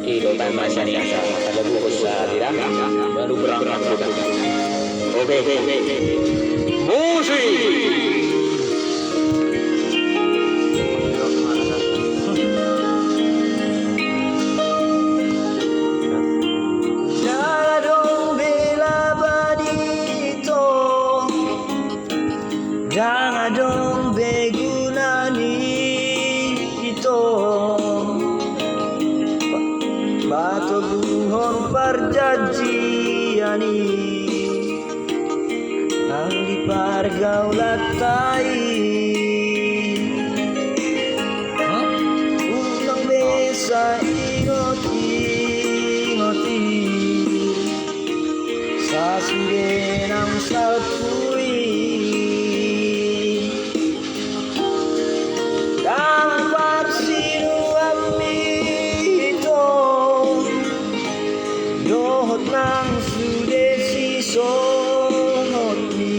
Itu tanpa syariah ada bungkus tidak baru berangkat kita. Oke. Musik. Jangan dong begunani itu batu buhon perjanjiani nang di pargaulatai ulang bisa ingoti sasude nang salpui nang sudesi sohotni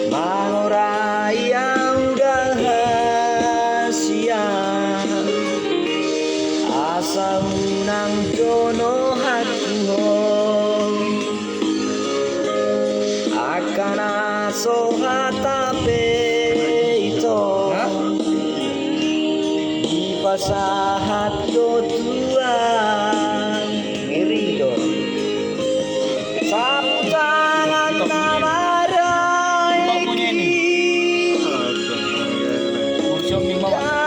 mangorai yang rahasia asal nang jono hatuho akan asohatape itu di pasahat do tuan sapu tangan namarai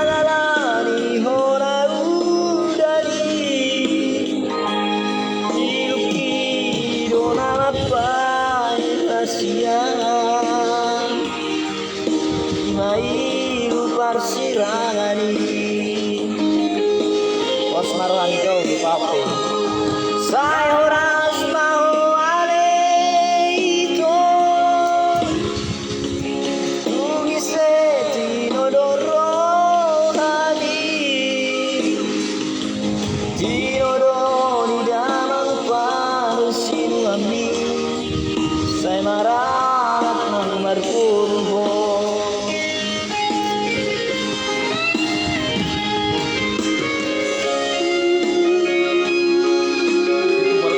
jalalani hora udari iluki dona apa kasihan imailu parsirangani pos maruanto di pape saya horas mau saya marat nang marpurbo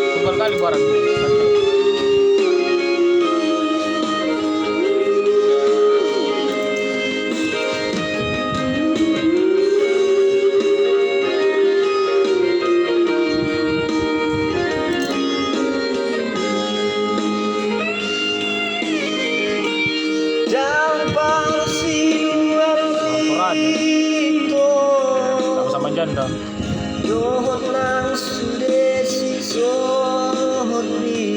itu berkali barang sama janda dohot nang sudesi sohotni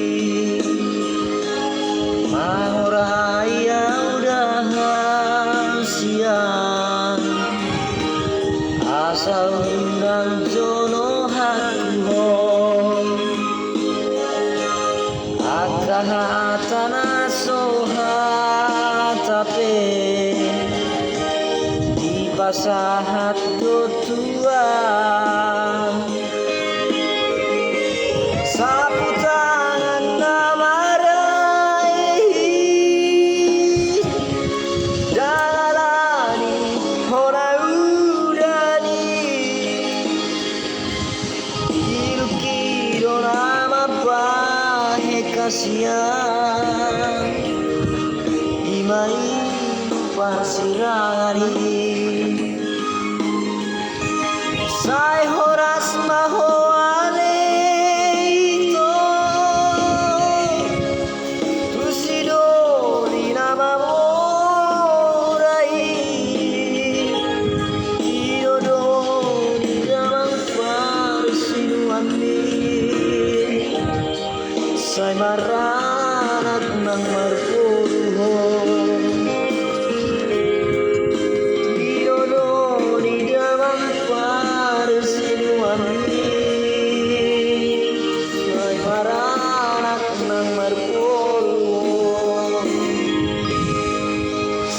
mangorai udah siang asal nang jono hatuho akahatana sohatape pasahat tuan sapu tangan namarai jalalani hora udani iluki dona apa kasihan imai parsirangani sai horas mahoane itu tusido di nama morai iodo di dalam parsiduani sai maranat nang marpuruho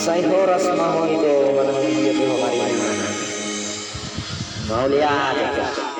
Sai horas mau itu menang dia di Homari. Mau lihat.